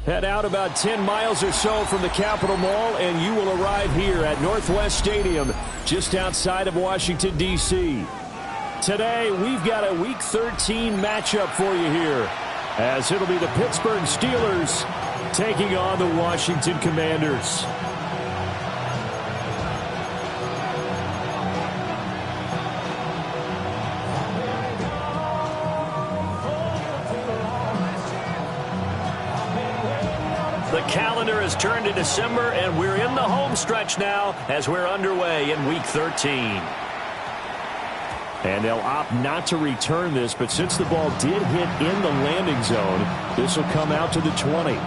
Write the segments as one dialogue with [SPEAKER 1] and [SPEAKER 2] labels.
[SPEAKER 1] Head out about 10 miles or so from the Capitol Mall, and you will arrive here at Northwest Stadium, just outside of Washington, D.C. Today, we've got a Week 13 matchup for you here, as it'll be the Pittsburgh Steelers taking on the Washington Commanders. The calendar has turned to December, and we're in the home stretch now as we're underway in Week 13. And they'll opt not to return this, but since the ball did hit in the landing zone, this will come out to the 20.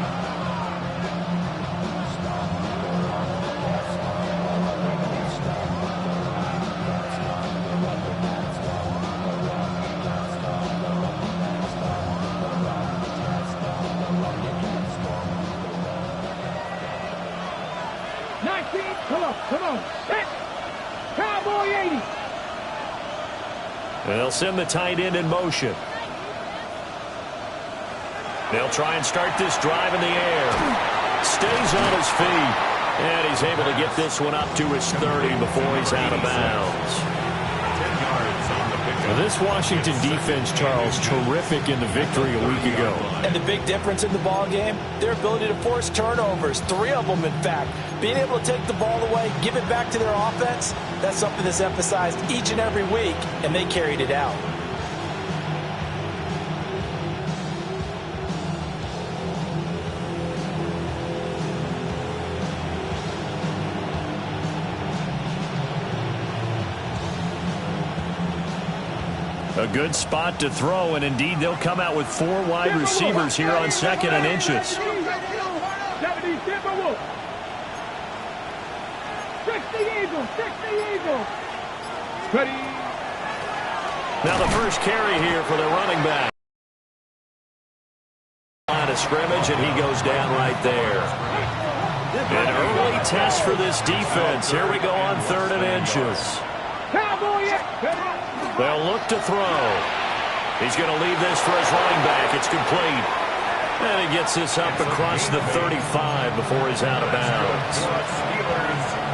[SPEAKER 2] Come on. Set. Cowboy 80.
[SPEAKER 1] They'll send the tight end in motion. They'll try and start this drive in the air. Stays on his feet. And he's able to get this one up to his 30 before he's out of bounds. Well, this Washington defense, Charles, terrific in the victory a week ago.
[SPEAKER 3] And the big difference in the ball game, their ability to force turnovers, 3 of them, in fact. Being able to take the ball away, give it back to their offense, that's something that's emphasized each and every week, and they carried it out.
[SPEAKER 1] A good spot to throw, and indeed they'll come out with 4 wide receivers here on 2nd and inches. Now the first carry here for the running back. Line of scrimmage, and he goes down right there. An early test for this defense. Here we go on 3rd and inches. They'll look to throw. He's going to leave this for his running back. It's complete. And he gets this up across the 35 before he's out of bounds.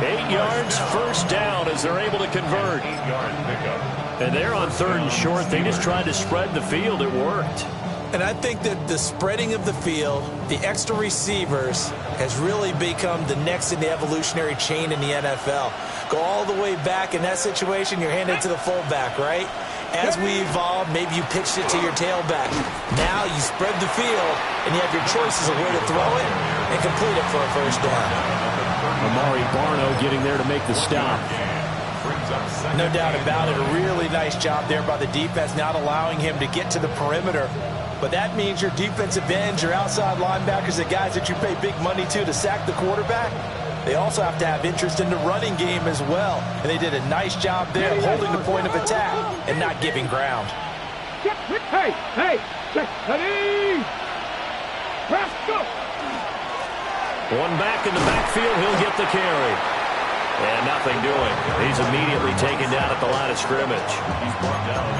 [SPEAKER 1] 8 yards, first down as they're able to convert. And they're on 3rd and short. They just tried to spread the field. It worked.
[SPEAKER 3] And I think that the spreading of the field, the extra receivers, has really become the next in the evolutionary chain in the NFL. Go all the way back in that situation, you're handed to the fullback, right? As we evolve, maybe you pitched it to your tailback. Now you spread the field, and you have your choices of where to throw it and complete it for a first down.
[SPEAKER 1] Amari Barno getting there to make the stop.
[SPEAKER 3] No doubt about it. A really nice job there by the defense, not allowing him to get to the perimeter. But that means your defensive ends, your outside linebackers, the guys that you pay big money to sack the quarterback, they also have to have interest in the running game as well. And they did a nice job there of holding the point of attack and not giving ground.
[SPEAKER 2] Hey, ready, let's go.
[SPEAKER 1] One back in the backfield, he'll get the carry. And nothing doing. He's immediately taken down at the line of scrimmage.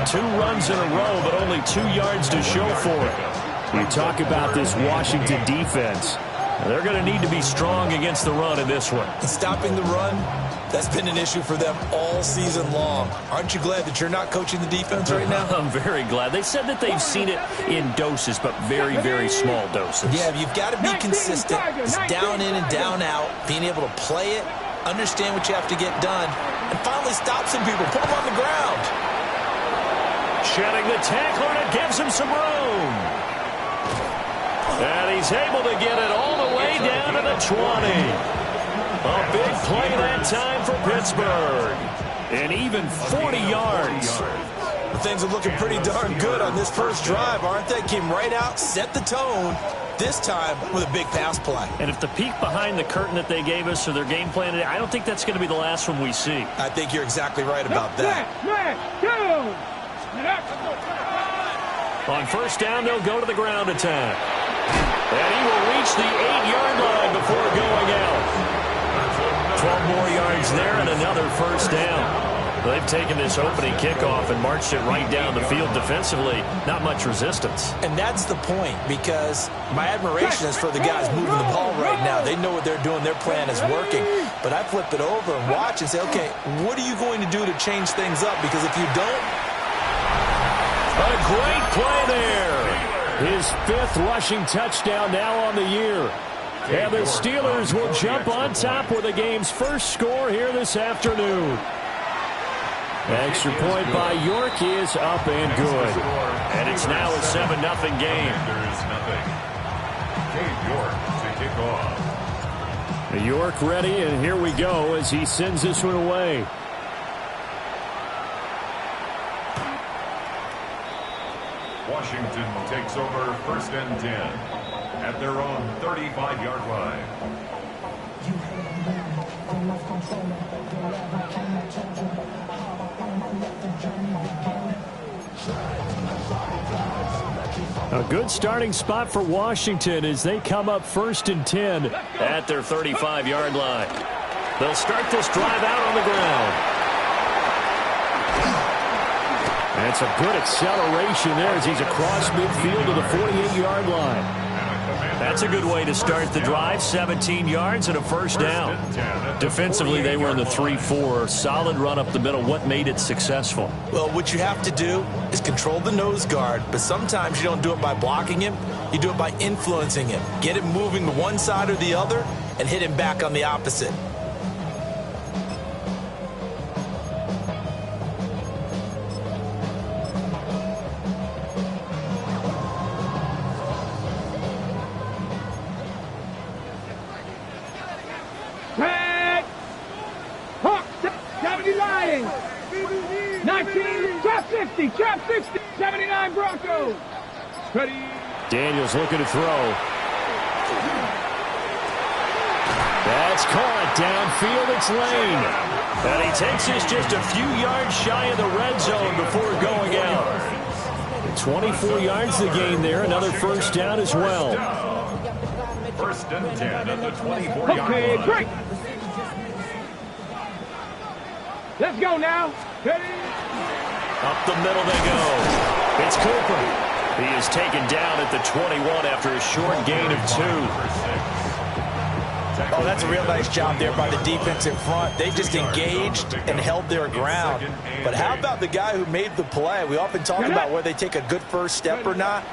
[SPEAKER 1] 2 runs in a row, but only 2 yards to show for it. We talk about this Washington defense. They're going to need to be strong against the run in this one.
[SPEAKER 3] And stopping the run, that's been an issue for them all season long. Aren't you glad that you're not coaching the defense right now?
[SPEAKER 1] I'm very glad. They said that they've seen it in doses, but very, very small doses.
[SPEAKER 3] Yeah, you've got to be consistent. It's down in and down out, being able to play it, understand what you have to get done, and finally stop some people, put them on the ground.
[SPEAKER 1] Shedding the tackler, and it gives him some room. And he's able to get it all the way down to the 20. A big play that time for Pittsburgh. And even 40 yards.
[SPEAKER 3] Things are looking pretty darn good on this first drive, aren't they? Came right out, set the tone, this time with a big pass play.
[SPEAKER 1] And if the peek behind the curtain that they gave us or their game plan today, I don't think that's going to be the last one we see.
[SPEAKER 3] I think you're exactly right about that.
[SPEAKER 1] On first down, they'll go to the ground attack. And he will reach the 8-yard line before going out. 12 more yards there and another first down. They've taken this opening kickoff and marched it right down the field defensively. Not much resistance.
[SPEAKER 3] And that's the point, because my admiration is for the guys moving the ball right now. They know what they're doing. Their plan is working. But I flip it over and watch and say, okay, what are you going to do to change things up? Because if you don't...
[SPEAKER 1] A great play there. His 5th rushing touchdown now on the year. And the Steelers will jump on top with the game's first score here this afternoon. Extra point by York is up and good. And it's now a 7-0 game. York ready, and here we go as he sends this one away.
[SPEAKER 4] Washington takes over 1st and 10 at their own 35-yard line.
[SPEAKER 1] A good starting spot for Washington as they come up 1st and 10 at their 35-yard line. They'll start this drive out on the ground. That's a good acceleration there as he's across midfield to the 48-yard line. That's a good way to start the drive. 17 yards and a first down. Defensively, they were in the 3-4. Solid run up the middle. What made it successful?
[SPEAKER 3] Well, what you have to do is control the nose guard, but sometimes you don't do it by blocking him. You do it by influencing him. Get him moving to one side or the other and hit him back on the opposite.
[SPEAKER 2] Trap 60, 79 Broncos. Ready.
[SPEAKER 1] Daniels looking to throw. That's caught downfield. It's Lane. And he takes this just a few yards shy of the red zone before going out. 24 yards the gain there. Another first down as well.
[SPEAKER 4] 1st and 10 at the 24-yard line.
[SPEAKER 2] Okay, great. Let's go now. Ready.
[SPEAKER 1] Up the middle they go. It's Cooper. He is taken down at the 21 after a short gain of 2.
[SPEAKER 3] Oh, that's a real nice job there by the defense in front. They just engaged and held their ground. But how about the guy who made the play? We often talk about whether they take a good first step or not.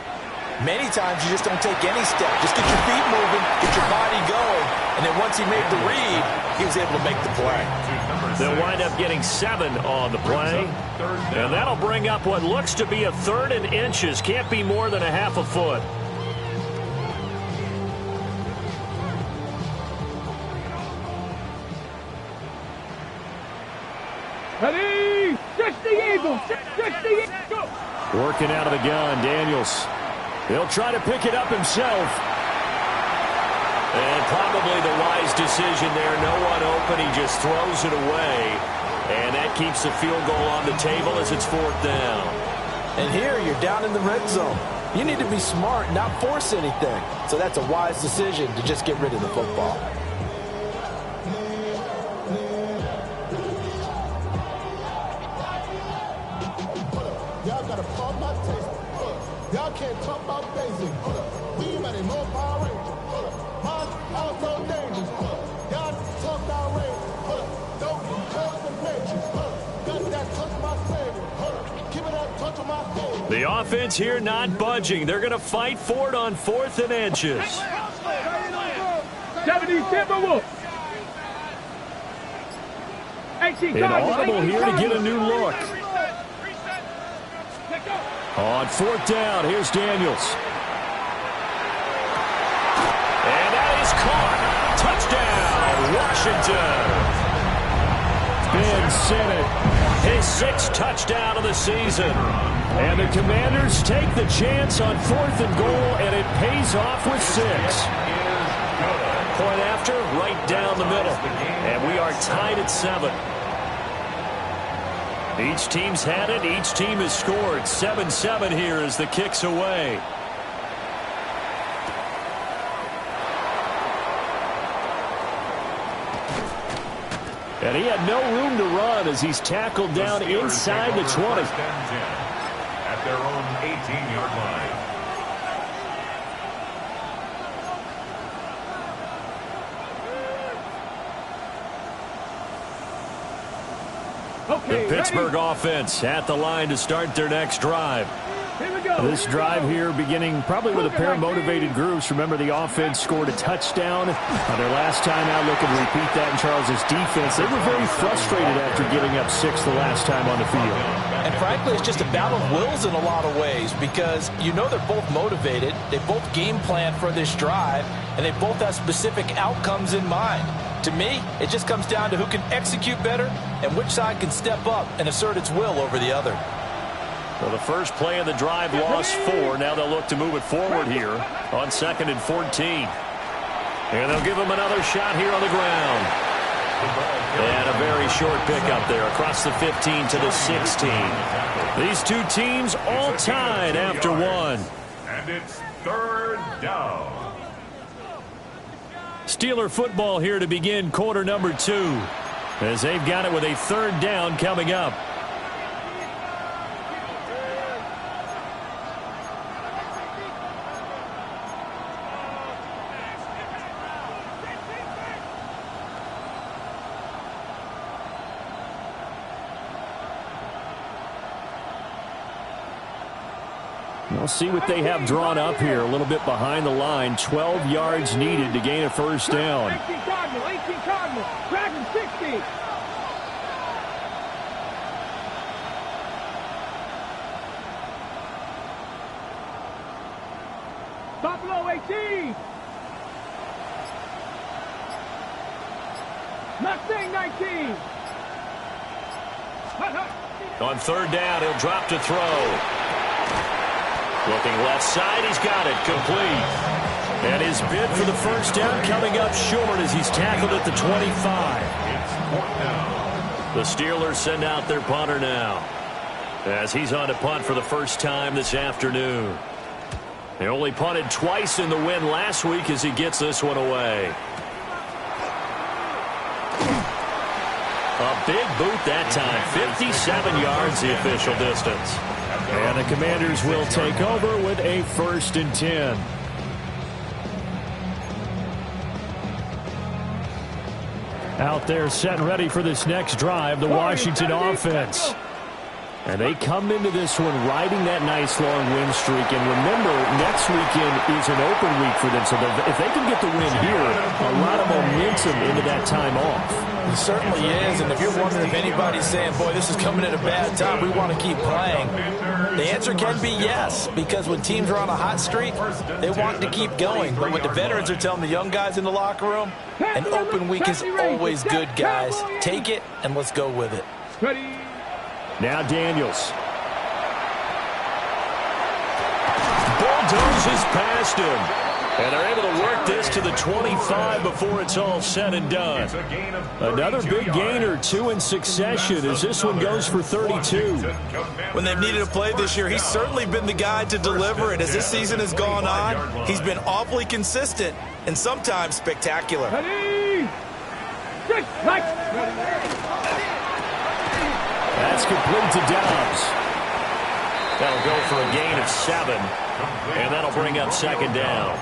[SPEAKER 3] Many times you just don't take any step. Just get your feet moving, get your body going, and then once he made the read, he was able to make the play.
[SPEAKER 1] They'll wind up getting 7 on the play. And that'll bring up what looks to be a 3rd and inches. Can't be more than a half a foot.
[SPEAKER 2] Ready. 60 Eagles. 60 Eagles.
[SPEAKER 1] Working out of the gun, Daniels. He'll try to pick it up himself. And probably the wise decision there. No one open. He just throws it away. And that keeps the field goal on the table as it's 4th down.
[SPEAKER 3] And here you're down in the red zone. You need to be smart, not force anything. So that's a wise decision to just get rid of the football.
[SPEAKER 5] Y'all gotta talk about taste. Y'all can't talk about basic. We might know Power Rangers. I'm so dangerous. Y'all talk about Rangers. Don't touch the pages. Got that touch my favorite. Give it that touch of my favorite.
[SPEAKER 1] The offense here not budging. They're going to fight for it on 4th and inches.
[SPEAKER 2] 70 Timberwolves.
[SPEAKER 1] Inaudible here to get a new look. On 4th down, here's Daniels. And that is caught. Touchdown, Washington. Ben Sinnott, his 6th touchdown of the season. And the Commanders take the chance on 4th and goal, and it pays off with 6. Point after, right down the middle. And we are tied at 7. Each team's had it. Each team has scored. 7-7 here as the kick's away. And he had no room to run as he's tackled down inside the 20.
[SPEAKER 4] At their own 18-yard line.
[SPEAKER 1] The Pittsburgh offense at the line to start their next drive.
[SPEAKER 2] Here we go.
[SPEAKER 1] This drive here beginning probably with a pair of motivated groups. Remember, the offense scored a touchdown. Their last time out, looking to repeat that in Charles' defense. They were very frustrated after giving up 6 the last time on the field.
[SPEAKER 3] And frankly, it's just a battle of wills in a lot of ways because you know they're both motivated. They both game plan for this drive, and they both have specific outcomes in mind. To me, it just comes down to who can execute better and which side can step up and assert its will over the other.
[SPEAKER 1] Well, the first play of the drive lost 4. Now they'll look to move it forward here on 2nd and 14. And they'll give him another shot here on the ground. And a very short pickup there across the 15 to the 16. These two teams all tied after 1.
[SPEAKER 4] And it's 3rd down.
[SPEAKER 1] Steeler football here to begin quarter number 2 as they've got it with a 3rd down coming up. We'll see what they have drawn up here. A little bit behind the line. 12 yards needed to gain a 1st down.
[SPEAKER 2] 18 Cardinal. Dragon 60. Buffalo 18. Mustang 19.
[SPEAKER 1] On 3rd down, he'll drop to throw. Looking left side, he's got it, complete. And his bid for the 1st down coming up short as he's tackled at the 25. The Steelers send out their punter now as he's on to punt for the first time this afternoon. They only punted twice in the win last week as he gets this one away. A big boot that time, 57 yards the official distance. And the Commanders will take over with a 1st and 10. Out there set and ready for this next drive, the Washington offense. And they come into this one riding that nice long win streak. And remember, next weekend is an open week for them. So if they can get the win here, a lot of momentum into that time off.
[SPEAKER 3] It certainly is, and if you're wondering if anybody's saying, boy, this is coming at a bad time, we want to keep playing, the answer can be yes, because when teams are on a hot streak, they want to keep going. But what the veterans are telling the young guys in the locker room, an open week is always good, guys. Take it, and let's go with it.
[SPEAKER 2] Ready.
[SPEAKER 1] Now Daniels. Bulldozes past him. And they're able to work this to the 25 before it's all said and done. Another big gainer, 2 in succession as this one goes for 32.
[SPEAKER 3] When they've needed a play this year, he's certainly been the guy to deliver it. As this season has gone on, he's been awfully consistent and sometimes spectacular.
[SPEAKER 2] Ready.
[SPEAKER 1] That's complete to Dobbs. That'll go for a gain of 7. And that'll bring up 2nd down.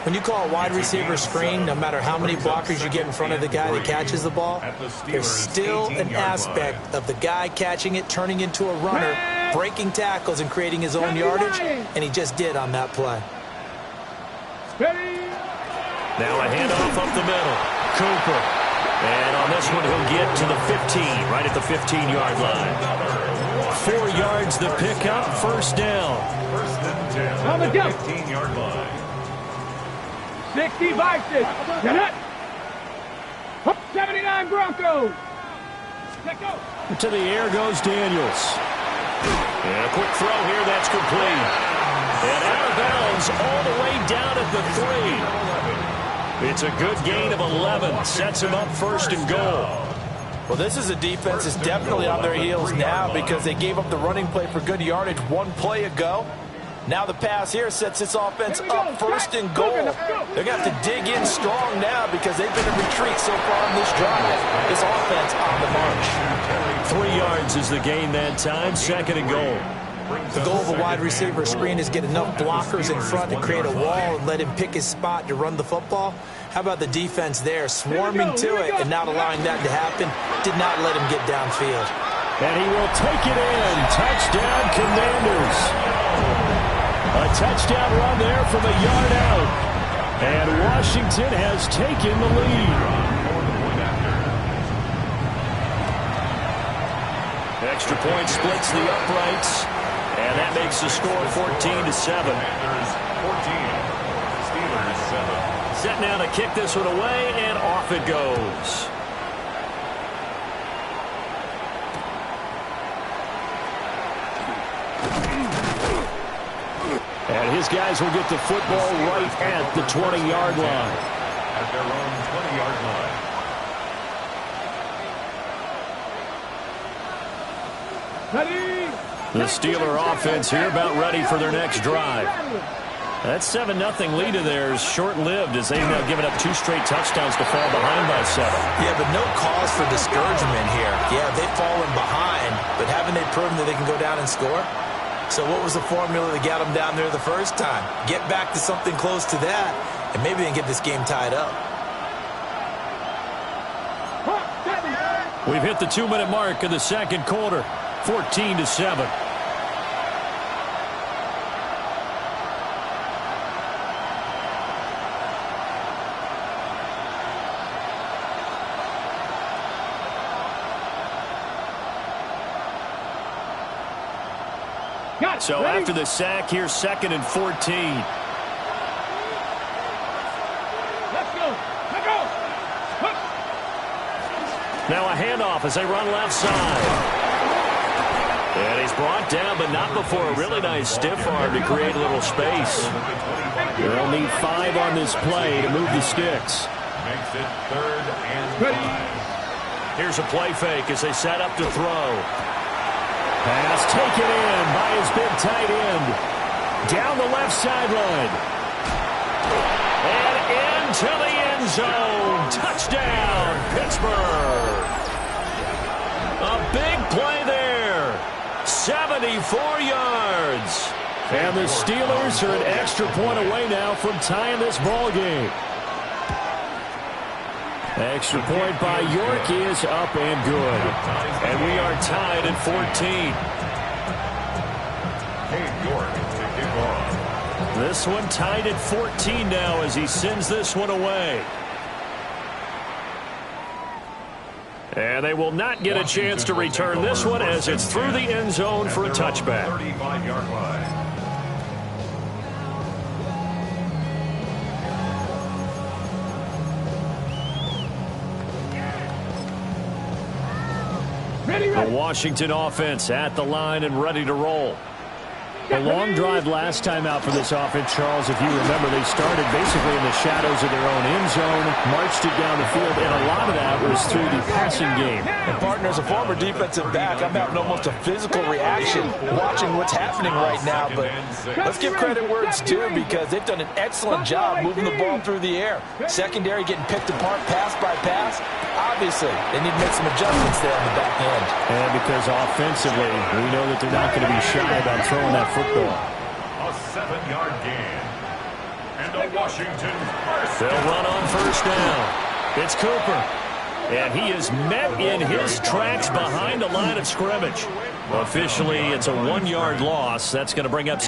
[SPEAKER 3] When you call a wide receiver screen, no matter how many blockers you get in front of the guy that catches the ball, there's still an aspect of the guy catching it, turning into a runner, breaking tackles and creating his own yardage, and he just did on that play.
[SPEAKER 1] Now a handoff up the middle. Cooper. And on this one, he'll get to the 15, right at the 15-yard line. 4 yards the pickup, 1st down.
[SPEAKER 4] 1st and 10 at the 15-yard line.
[SPEAKER 2] 60 Vikings. 79 Broncos. Let go.
[SPEAKER 1] To the air goes Daniels. And a quick throw here, that's complete. And out of bounds all the way down at the 3. It's a good gain of 11. Sets him up first and goal.
[SPEAKER 3] Well, this is a defense that's definitely on their heels now because they gave up the running play for good yardage one play ago. Now the pass here sets this offense up first and goal. They're going to have to dig in strong now because they've been in retreat so far on this drive. This offense on the march.
[SPEAKER 1] 3 yards is the gain that time, second and goal.
[SPEAKER 3] The goal of a wide receiver screen is get enough blockers in front to create a wall and let him pick his spot to run the football. How about the defense there, swarming to it and not allowing that to happen? Did not let him get downfield.
[SPEAKER 1] And he will take it in. Touchdown, Commanders. A touchdown run there from a yard out. And Washington has taken the lead. Extra point splits the uprights. And that makes the score 14-7.
[SPEAKER 4] Commanders 14, Steelers 7.
[SPEAKER 1] Set now to kick this one away, and off it goes. And his guys will get the football right at the 20-yard line.
[SPEAKER 4] At their own 20-yard line.
[SPEAKER 2] Ready.
[SPEAKER 1] The Steeler offense here about ready for their next drive. That 7-0 lead of theirs short-lived as they've now given up 2 straight touchdowns to fall behind by 7.
[SPEAKER 3] Yeah, but no cause for discouragement here. Yeah, they've fallen behind, but haven't they proven that they can go down and score? So what was the formula that got them down there the first time? Get back to something close to that, and maybe they can get this game tied up.
[SPEAKER 1] We've hit the 2-minute mark of the second quarter, 14-7. So after the sack, here's 2nd and 14.
[SPEAKER 2] Let's go. Let go.
[SPEAKER 1] Now a handoff as they run left side. And he's brought down, but not before a really nice stiff arm to create a little space. They'll need 5 on this play to move the sticks.
[SPEAKER 4] Makes it 3rd and 5.
[SPEAKER 1] Here's a play fake as they set up to throw. Pass taken in by his big tight end. Down the left sideline. And into the end zone. Touchdown, Pittsburgh. A big play there. 74 yards. And the Steelers are an extra point away now from tying this ball game. Extra point by York is up and good. And we are tied at 14.
[SPEAKER 4] Cade York to kick off.
[SPEAKER 1] This one tied at 14 now as he sends this one away. And they will not get a chance to return this one as it's through the end zone for a touchback.
[SPEAKER 4] 35-yard line.
[SPEAKER 1] The Washington offense at the line and ready to roll. A long drive last time out for this offense, Charles. If you remember, they started basically in the shadows of their own end zone, marched it down the field, and a lot of that was through the passing game.
[SPEAKER 3] And partner, as a former defensive back, I'm having almost a physical reaction watching what's happening right now. But let's give credit where it's due because they've done an excellent job moving the ball through the air. Secondary getting picked apart pass by pass. Obviously, they need to make some adjustments there on the back end.
[SPEAKER 1] And because offensively, we know that they're not going to be shy about throwing that football.
[SPEAKER 4] A 7-yard gain. And a Washington first.
[SPEAKER 1] They'll run on first down. It's Cooper. And he is met in his tracks behind the line of scrimmage. Officially, it's a 1-yard loss. That's going to bring up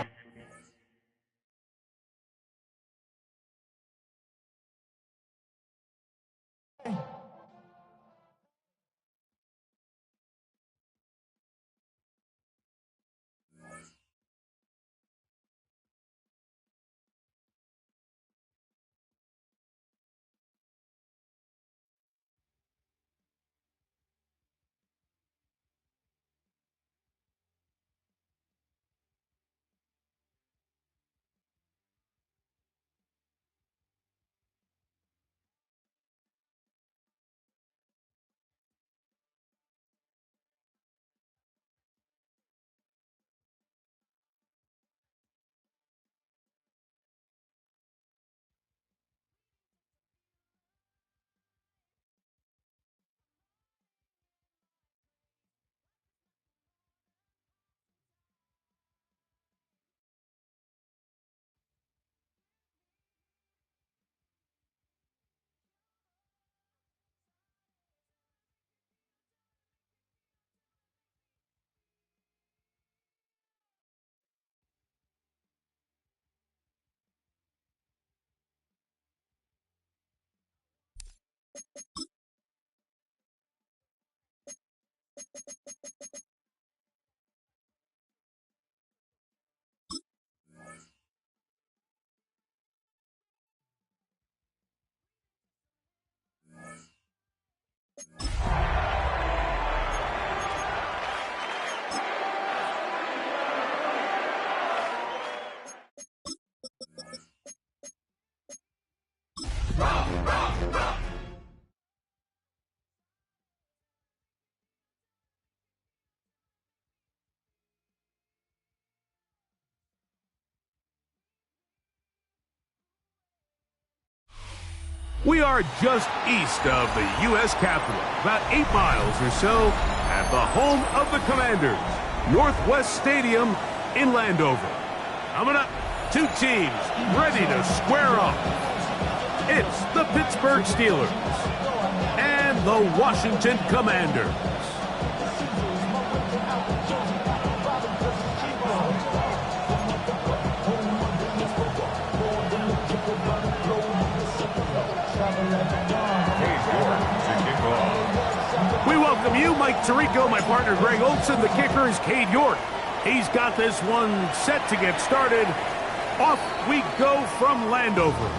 [SPEAKER 6] We are just east of the U.S. Capitol, about 8 miles or so, at the home of the Commanders, Northwest Stadium in Landover. Coming up, two teams ready to square off. It's the Pittsburgh Steelers and the Washington Commanders. We welcome you, Mike Tirico, my partner Greg Olson. The kicker is Cade York. He's got this one set to get started. Off we go from Landover.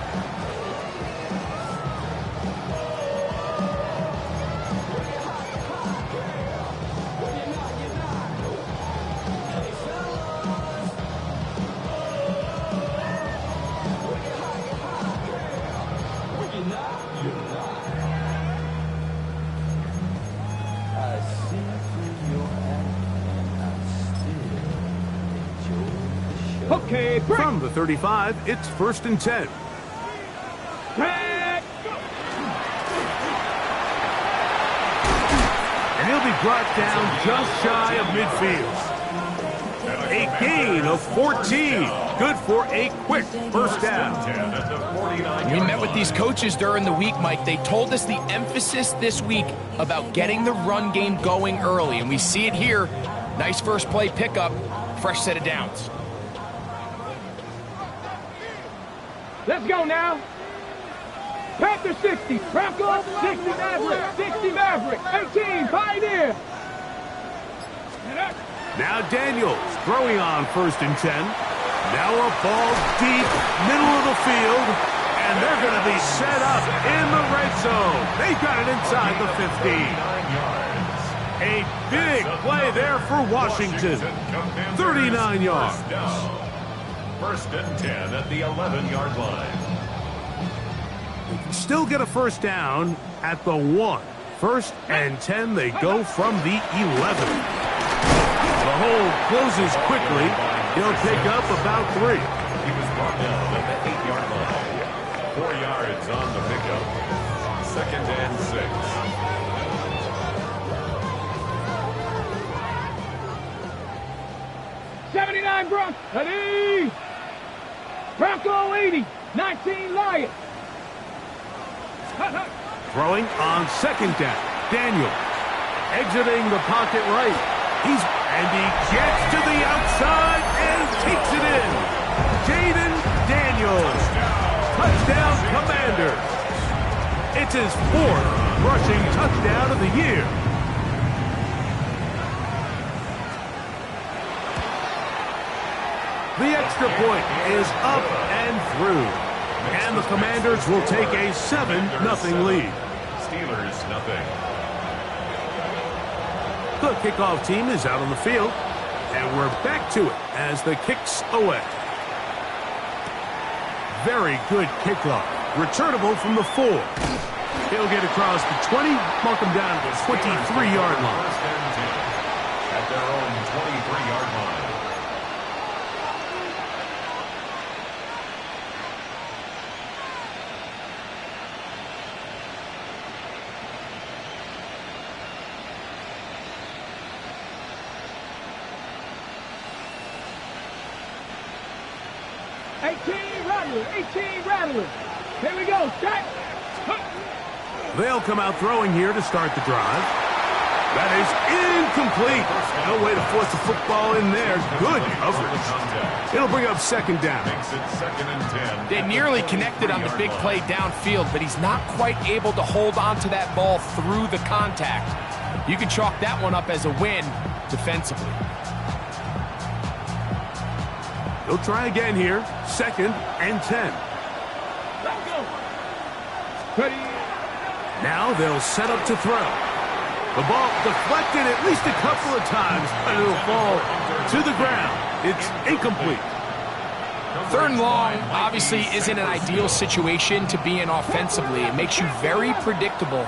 [SPEAKER 2] Okay, break.
[SPEAKER 6] From the 35, it's 1st and 10. And he'll be brought down just shy of midfield. A gain of 14. Good for a quick first down.
[SPEAKER 7] We met with these coaches during the week, Mike. They told us the emphasis this week about getting the run game going early, and we see it here. Nice first play pickup, fresh set of downs.
[SPEAKER 2] Let's go now. Panther 60, Bronco 60 Maverick, 60 Maverick, 18 Pioneer.
[SPEAKER 6] Now Daniels throwing on 1st and 10. Now a ball deep, middle of the field, and they're going to be set up in the red zone. They got it inside the 15. A big play there for Washington. 39 yards.
[SPEAKER 4] 1st and 10 at the 11-yard line.
[SPEAKER 6] They can still get a first down at the 1. 1st and 10, they go from the 11. The hole closes quickly. He'll pick up about 3.
[SPEAKER 4] He was brought down at the 8-yard line. 4 yards on the pickup. 2nd and 6.
[SPEAKER 2] 79 Bronco, ready. Bronco 80, 19 Lions.
[SPEAKER 6] Throwing on 2nd down. Daniel exiting the pocket right. And he gets to the outside and takes it in. Jaden Daniels. Touchdown Commanders. It's his 4th rushing touchdown of the year. The extra point is up and through. And the Commanders will take a 7-0 lead.
[SPEAKER 4] Steelers nothing.
[SPEAKER 6] The kickoff team is out on the field, and we're back to it as the kick's away. Very good kickoff. Returnable from the 4. He'll get across the 20, mark him down to the 23-yard line.
[SPEAKER 4] 1st and 10 at their own 23-yard line.
[SPEAKER 2] Here we go, set.
[SPEAKER 6] They'll come out throwing here to start the drive. That is incomplete. No way to force the football in there. Good coverage. It'll bring up second down.
[SPEAKER 4] Makes it 2nd and 10.
[SPEAKER 7] They nearly connected on the big play downfield, but he's not quite able to hold on to that ball through the contact. You can chalk that one up as a win defensively.
[SPEAKER 6] He'll try again here. 2nd and 10.
[SPEAKER 2] Let's go. Ready.
[SPEAKER 6] Now they'll set up to throw. The ball deflected at least a couple of times, but it'll fall to the ground. It's incomplete.
[SPEAKER 7] 3rd and long obviously isn't an ideal situation to be in offensively. It makes you very predictable,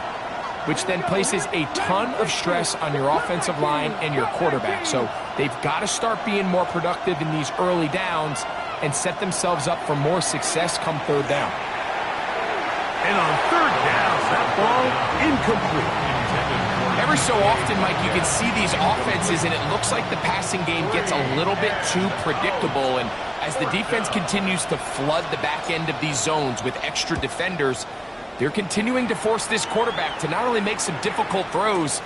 [SPEAKER 7] which then places a ton of stress on your offensive line and your quarterback. So they've got to start being more productive in these early downs and set themselves up for more success come 3rd down.
[SPEAKER 6] And on 3rd down, that ball incomplete.
[SPEAKER 7] Every so often, Mike, you can see these offenses, and it looks like the passing game gets a little bit too predictable. And as the defense continues to flood the back end of these zones with extra defenders, they're continuing to force this quarterback to not only make some difficult throws,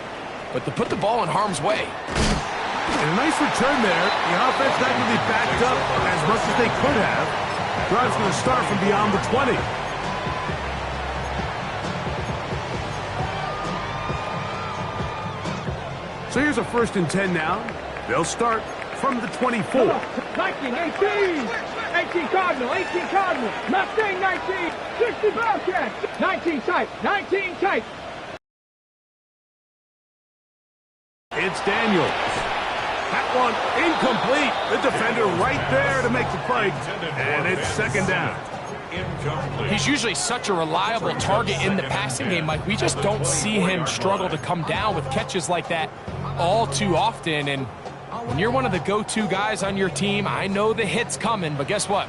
[SPEAKER 7] but to put the ball in harm's way.
[SPEAKER 6] And a nice return there. The offense not really backed up as much as they could have. Drive's going to start from beyond the 20. So here's a 1st and 10 now. They'll start from the 24.
[SPEAKER 2] 19, 18. 18 Cardinal, 18 Cardinal. Mustang 19. 60 Bobcats. 19 tight, 19 tight.
[SPEAKER 6] It's Daniels. That one incomplete. The defender right there to make the play. And it's 2nd down.
[SPEAKER 7] He's usually such a reliable target in the passing game, Mike. We just don't see him struggle to come down with catches like that all too often. And when you're one of the go-to guys on your team, I know the hit's coming, but guess what?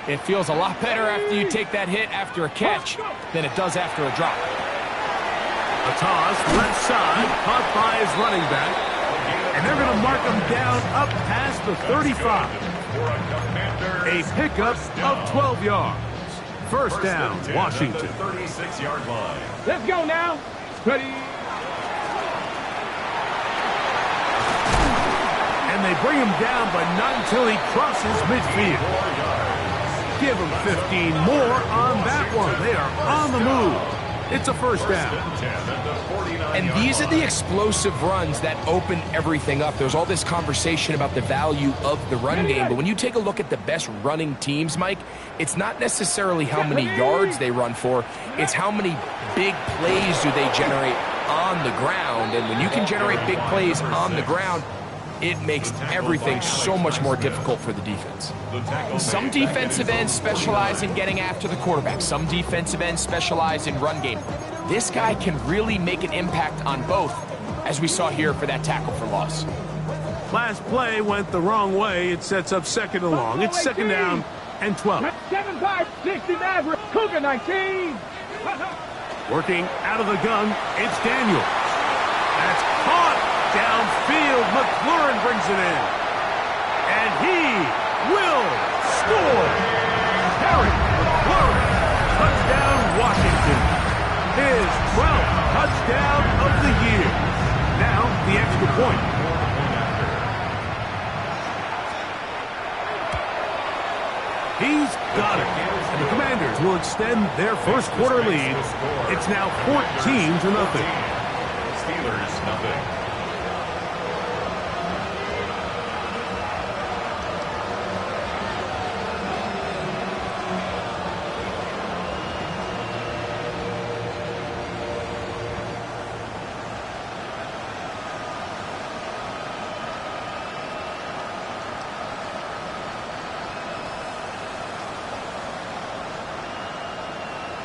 [SPEAKER 7] It feels a lot better after you take that hit after a catch than it does after a drop.
[SPEAKER 6] A toss, left side, caught by his running back. And they're going to mark him down up past the 35. A pickup of 12 yards. 1st down, Washington.
[SPEAKER 4] 36-yard line.
[SPEAKER 2] Let's go now. Ready.
[SPEAKER 6] And they bring him down, but not until he crosses midfield. Give him 15 more on that one. They are on the move. It's a 1st down.
[SPEAKER 7] And these are the explosive runs that open everything up. There's all this conversation about the value of the run game, but when you take a look at the best running teams, Mike, it's not necessarily how many yards they run for, it's how many big plays do they generate on the ground. And when you can generate big plays on the ground, it makes everything so much more difficult for the defense. Some defensive ends specialize in getting after the quarterback. Some defensive ends specialize in run game. This guy can really make an impact on both, as we saw here for that tackle for loss.
[SPEAKER 6] Last play went the wrong way. It sets up 2nd and long. It's 2nd down and 12.
[SPEAKER 2] 7-5, 60 Maverick. Cougar 19.
[SPEAKER 6] Working out of the gun, it's Daniels. That's caught downfield. McLaurin brings it in. And he will score. Harry McLaurin. Touchdown, Washington. His 12th touchdown of the year. Now, the extra point. He's got it. And the Commanders will extend their 1st quarter lead. It's now 14-0.
[SPEAKER 4] Steelers, nothing.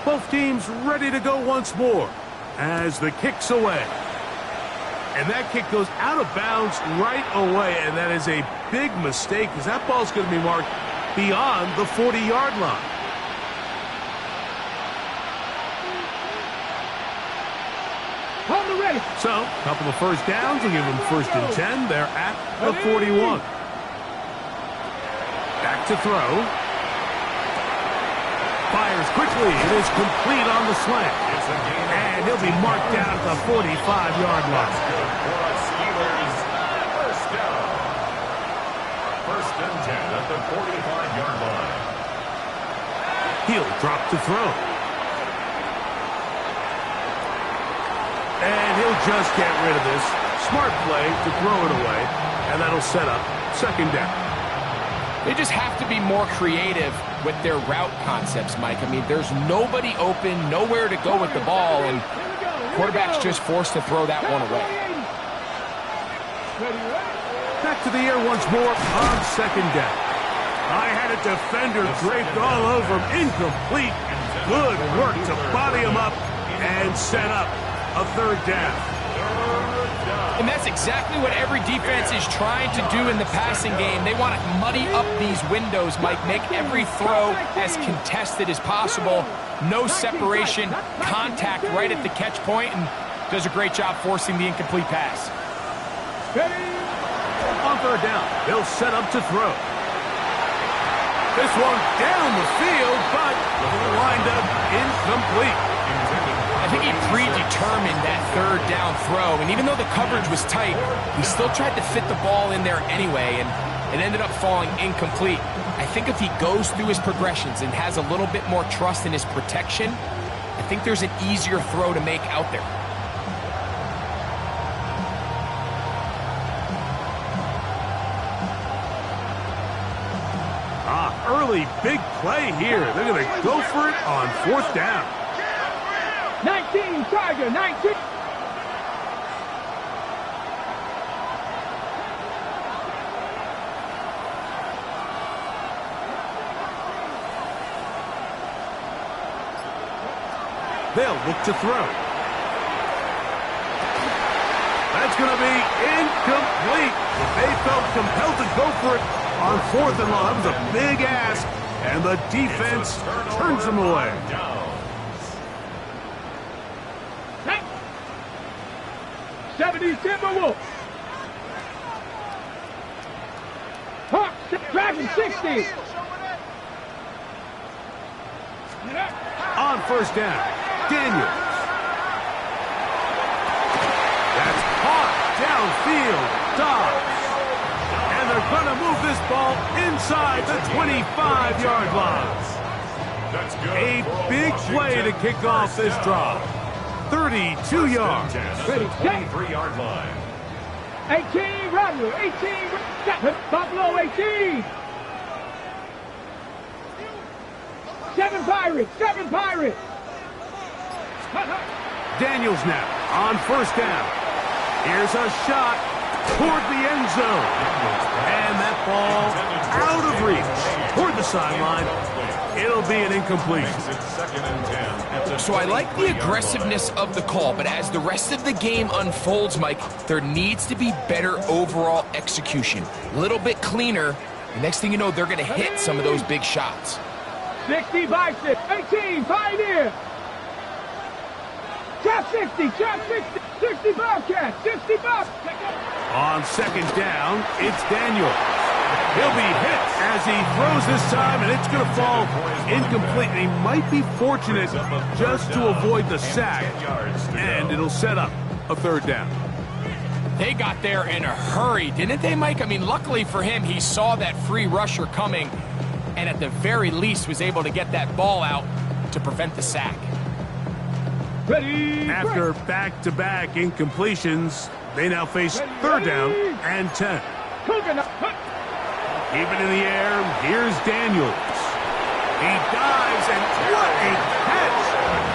[SPEAKER 6] Both teams ready to go once more as the kick's away. And that kick goes out of bounds right away, and that is a big mistake because that ball's going to be marked beyond the 40-yard line.
[SPEAKER 2] Hold the ready.
[SPEAKER 6] So, a couple of 1st downs will give them 1st and 10. They're at the 41. Back to throw. Fires quickly. It is complete on the slant. And he'll be marked down at the 45-yard line.
[SPEAKER 4] for a Steelers first down. First and 10 at the 45-yard line.
[SPEAKER 6] He'll drop to throw. And he'll just get rid of this. Smart play to throw it away, and that'll set up second down.
[SPEAKER 7] They just have to be more creative with their route concepts, Mike. I mean, there's nobody open, nowhere to go with the ball, and quarterback's just forced to throw that one away.
[SPEAKER 6] Back to the air once more on second down. I had a defender draped all over him. Incomplete. Good work to body him up and set up a third down.
[SPEAKER 7] And that's exactly what every defense is trying to do in the passing game. They want to muddy up these windows, Mike, make every throw as contested as possible. No separation, contact right at the catch point, and does a great job forcing the incomplete pass.
[SPEAKER 6] On third down, they'll set up to throw. This one down the field, but will wind up incomplete.
[SPEAKER 7] I think he predetermined that third down throw, and even though the coverage was tight, he still tried to fit the ball in there anyway, and it ended up falling incomplete. I think if he goes through his progressions and has a little bit more trust in his protection, I think there's an easier throw to make out there.
[SPEAKER 6] Early big play here. They're going to go for it on fourth down.
[SPEAKER 2] 19, Tiger, 19.
[SPEAKER 6] They'll look to throw. That's going to be incomplete. They felt compelled to go for it on fourth and long. That was a big ask, and the defense turns them away.
[SPEAKER 2] 70 Timberwolves. Hawks driving 60.
[SPEAKER 6] On first down, Daniels. That's caught downfield. Dobbs. And they're going to move this ball inside the 25-yard line. A big play to kick off this drive. 32 yards.
[SPEAKER 2] Ready,
[SPEAKER 4] 23-yard line.
[SPEAKER 2] 18, Romeo, 18, Buffalo, 18. 7 Pirates, 7 Pirates.
[SPEAKER 6] Daniels now on first down. Here's a shot toward the end zone. And that ball out of reach toward the sideline. It'll be an incompletion.
[SPEAKER 7] So I like the aggressiveness of the call, but as the rest of the game unfolds, Mike, there needs to be better overall execution. A little bit cleaner. The next thing you know, they're going to hit some of those big shots.
[SPEAKER 2] 60 Bison, 18 Pioneer. Chap 60, Chap 60, 60 Bobcats, 60 Bobcats.
[SPEAKER 6] On second down, it's Daniels. He'll be hit as he throws this time, and it's going to fall incomplete. And he might be fortunate just to avoid the sack, and it'll set up a third down.
[SPEAKER 7] They got there in a hurry, didn't they, Mike? I mean, luckily for him, he saw that free rusher coming, and at the very least was able to get that ball out to prevent the sack.
[SPEAKER 2] Ready,
[SPEAKER 6] after back-to-back incompletions, they now face third down and 10. Keep it in the air. Here's Daniels. He dives, and what a catch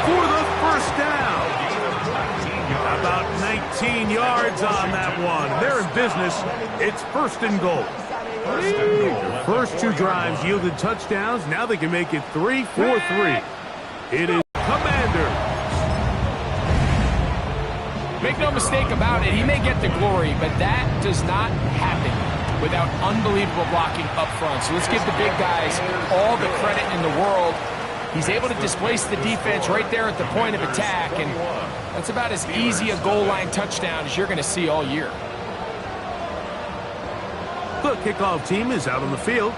[SPEAKER 6] for the first down. About 19 yards on that one. They're in business. It's first and goal. The first two drives yielded touchdowns. Now they can make it 3-4-3. It is Commanders.
[SPEAKER 7] Make no mistake about it, he may get the glory, but that does not happen without unbelievable blocking up front. So let's give the big guys all the credit in the world. He's able to displace the defense right there at the point of attack, and that's about as easy a goal line touchdown as you're going to see all year.
[SPEAKER 6] The kickoff team is out on the field,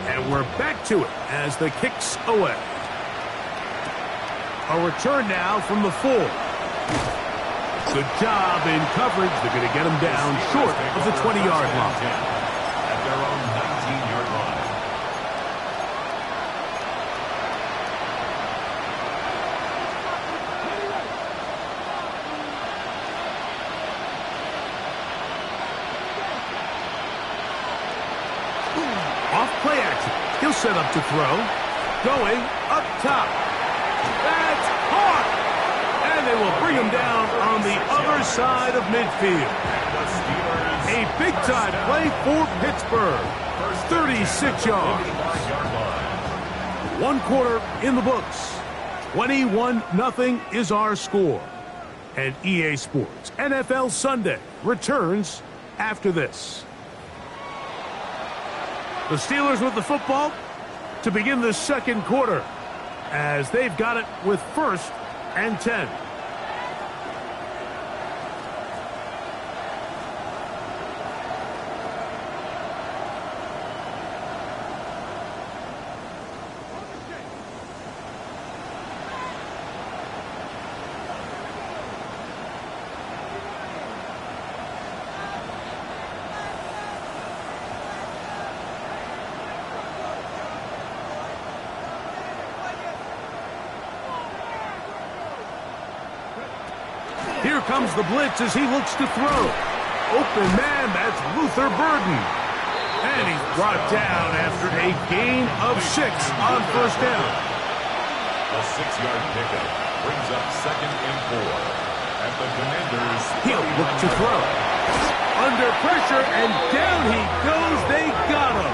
[SPEAKER 6] and we're back to it as the kick's away. A return now from the 4. Good job in coverage. They're going to get him down short of the 20-yard line.
[SPEAKER 4] At their own 19-yard line.
[SPEAKER 6] Off play action. He'll set up to throw. Going up top. That's caught. And they will bring him down on the other side of midfield. A big-time play for Pittsburgh. 36 yards. 1 quarter in the books. 21-0 is our score. And EA Sports NFL Sunday returns after this. The Steelers with the football to begin the second quarter as they've got it with 1st and 10. Here comes the blitz as he looks to throw. Open man, that's Luther Burden. And he's brought down after a gain of 6 on 1st down.
[SPEAKER 4] A 6-yard pickup brings up 2nd and 4. At the Commanders.
[SPEAKER 6] He'll look to throw. Under pressure, and down he goes. They got him.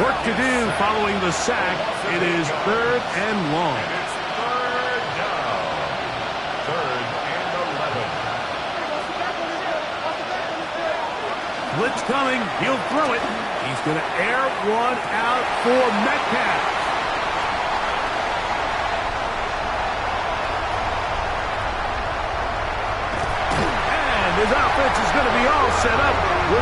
[SPEAKER 6] Work to do following the sack. It is 3rd and long.
[SPEAKER 4] It's 3rd down. 3rd and 11.
[SPEAKER 6] Blitz coming. He'll throw it. He's going to air one out for Metcalf. And his offense is going to be all set up with